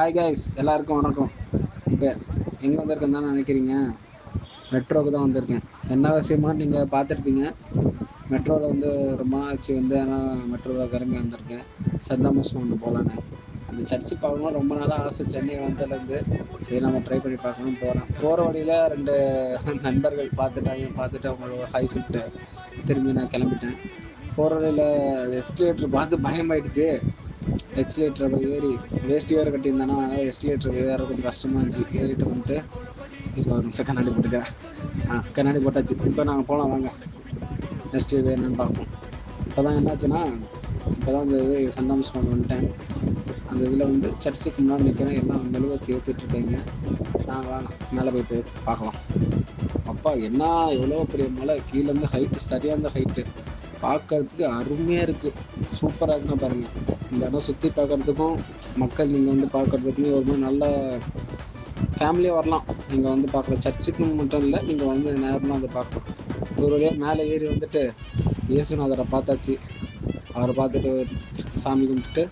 Hi guys, எல்லாருக்கும் வணக்கம். இப்போ எங்கே வந்திருக்கேன்னு தான் நினைக்கிறீங்க? மெட்ரோவுக்கு தான் வந்திருக்கேன். என்ன விஷயமா நீங்கள் பார்த்துருப்பீங்க. மெட்ரோவில் வந்து ரொம்ப நாள் ஆச்சு வந்து, ஆனால் மெட்ரோவில் கிளம்பி வந்திருக்கேன். சந்தாமஸ் ஒன்று போகலான்னு. அந்த சர்ச்சு பார்க்கணும் ரொம்ப நாளாக ஆசை. சென்னை வந்ததுலேருந்து சரி நம்ம ட்ரை பண்ணி பார்க்கணும் போகிற வழியில் 2 நண்பர்கள் பார்த்துட்டு அவங்களோட ஹாய் சொல்லிட்டு திரும்பி நான் கிளம்பிட்டேன். போகிற வழியில் எஸ்கலேட்டர் பார்த்து பயமாயிடுச்சு. எக்ஸிலேட்டர் ஏறி வேஸ்ட்டு வேறு கட்டியிருந்தானா, அதனால் எஸ்கலேட்டர் ஏற கொஞ்சம் கஷ்டமாக இருந்துச்சு. ஏறிட்டு வந்துட்டு சரி ஒரு நிமிஷம் கண்ணாடி போட்டுக்கிறேன். கண்ணாடி போட்டாச்சு. இப்போ நாங்கள் போகலாம் வாங்க. நெக்ஸ்ட்டு இது என்னென்னு பார்ப்போம். இப்போ தான் என்னாச்சுன்னா, இப்போ தான் இந்த இது சந்தாமஸ் கொண்டு வந்துட்டேன். அந்த இதில் வந்து சர்ச்சுக்கு முன்னாடி நிற்கிறேன். எல்லாம் மெழுகுவர்த்தி ஏற்றிட்டுருக்காங்க. நாங்கள் வாங்க மேலே போய் பார்க்கலாம். அப்பா என்ன எவ்வளோ பெரிய மலை! கீழேருந்து ஹைட்டு சரியான ஹைட்டு. பார்க்கறதுக்கு அருமையாக இருக்குது. சூப்பராக இருக்குன்னு பாருங்கள். இந்த இடம் சுற்றி பார்க்குறதுக்கும் மக்கள் நீங்கள் வந்து பார்க்குறதுக்குமே ஒரு மாதிரி நல்லா ஃபேமிலியாக வரலாம். நீங்கள் வந்து பார்க்குற சர்ச்சுக்கு மட்டும் இல்லை, நீங்கள் வந்து நேரமாக வந்து பார்க்கலாம். ஒரு வழியாக மேலே ஏறி வந்துட்டு இயேசுநாதரை பார்த்தாச்சு. அவரை பார்த்துட்டு சாமி கும்பிட்டுட்டு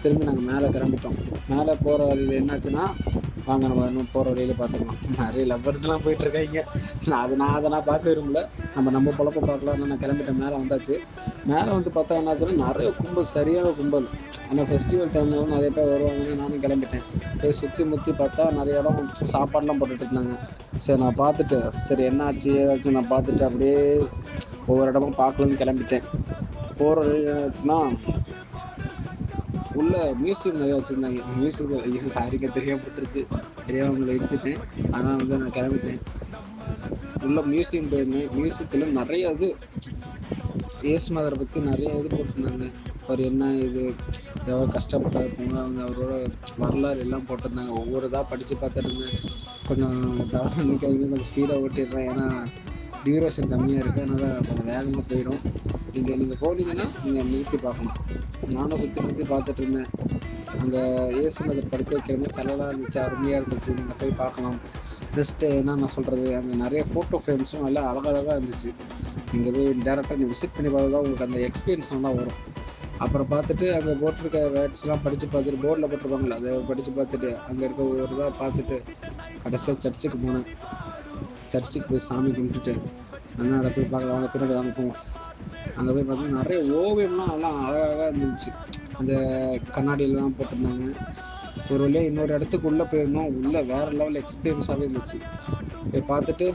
திரும்பி நாங்கள் மேலே கிளம்பிட்டோம். மேலே போகிற வழியில் என்னாச்சுன்னா, வாங்க நம்ம இன்னும் போகிற வழியில் பார்த்துக்கலாம். நிறைய லவ்வர்ஸ்லாம் போயிட்டுருக்காங்க. நான் அதை பார்க்க விரும்பல. நம்ம பொழப்ப பார்க்கலான்னு நான் கிளம்பிட்டேன். மேலே வந்தாச்சு. மேலே வந்து பார்த்தா என்னாச்சுன்னா, நிறைய கும்பல், சரியான கும்பல். ஆனால் ஃபெஸ்டிவல் டைமில் நிறைய பேர் வருவாங்கன்னு நானும் கிளம்பிட்டேன். போய் சுற்றி முற்றி பார்த்தா நிறைய இடம் சாப்பாடெலாம் போட்டுட்டு இருந்தாங்க. சரி நான் பார்த்துட்டு சரி என்ன ஆச்சு ஏதாச்சும் நான் பார்த்துட்டு அப்படியே ஒவ்வொரு இடமும் பார்க்கலான்னு கிளம்பிட்டேன். போகிற வழி என்னாச்சுன்னா, உள்ள மியூசியம் நிறையா வச்சுருந்தாங்க. மியூசியம் சாரிங்க தெரியாமட்டுருச்சு. தெரியாமல் உங்களை இடிச்சிட்டேன். ஆனால் வந்து நான் கிளம்பிட்டேன். உள்ள மியூசியம் போயிருந்தேன். மியூசியத்தில் நிறைய இது இயேசுநாதரை பற்றி நிறைய இது போட்டிருந்தாங்க. அவர் என்ன இது எவ்வளோ கஷ்டப்பட்டார் வந்து அவரோட வரலாறு எல்லாம் போட்டிருந்தாங்க. ஒவ்வொரு இதாக படித்து பார்த்துருந்தேன். கொஞ்சம் தவறு நிற்காதீங்க, கொஞ்சம் ஸ்பீடாக ஓட்டிடுறேன். ஏன்னா டியூரேஷன் கம்மியாக இருக்குது. அதனால் கொஞ்சம் வேகமாக போயிடும். நீங்கள் போனீங்கன்னா நீங்கள் நிறுத்தி பார்க்கணும். நானும் சுற்றி பார்த்துட்டு இருந்தேன். அங்கே இயேசுநாதர் படுக்க வைக்கிற மாதிரி சிலைலாம் இருந்துச்சு. அருமையாக இருந்துச்சு. நீங்கள் போய் பார்க்கலாம். ஜஸ்ட்டு என்ன நான் சொல்கிறது, அங்கே நிறைய ஃபோட்டோ ஃப்ரேம்ஸும் நல்லா அழகழகாக இருந்துச்சு. நீங்கள் போய் டேரெக்டாக நீங்கள் விசிட் பண்ணி பார்த்தா தான் உங்களுக்கு அந்த எக்ஸ்பீரியன்ஸ் நல்லா வரும். அப்புறம் பார்த்துட்டு அங்கே போட்டிருக்க வேர்ட்ஸ்லாம் படித்து பார்த்துட்டு, போர்டில் போட்டிருப்பாங்களே அதை படித்து பார்த்துட்டு, அங்கே இருக்க ஒரு இதாக பார்த்துட்டு கடைசியாக சர்ச்சுக்கு போனேன். சர்ச்சுக்கு போய் சாமி கும்பிட்டுட்டு அண்ணாட போய் பார்க்கலாம். வாங்க பின்னாடி வாங்க போவோம். அங்கே போய் பார்த்தீங்கன்னா நிறைய ஓவியம்லாம் நல்லா அழகாக இருந்துச்சு. அந்த கண்ணாடியெல்லாம் போட்டிருந்தாங்க. ஒரு வழியாக இன்னொரு இடத்துக்கு உள்ளே போயிருந்தோம். உள்ளே வேறு லெவல் எக்ஸ்பீரியன்ஸாகவே இருந்துச்சு. போய் பார்த்துட்டு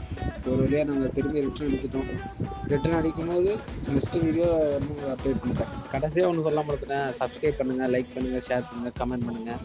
ஒரு வழியாக நாங்கள் திரும்பி ரிட்டர்ன் அடிச்சிட்டோம். ரிட்டர்ன் அடிக்கும்போது நெக்ஸ்ட்டு வீடியோ அப்டேட் பண்ணிட்டேன். கடைசியாக ஒன்று சொல்ல மறந்துட்டேன். சப்ஸ்கிரைப் பண்ணுங்கள், லைக் பண்ணுங்கள், ஷேர் பண்ணுங்கள், கமெண்ட் பண்ணுங்கள்.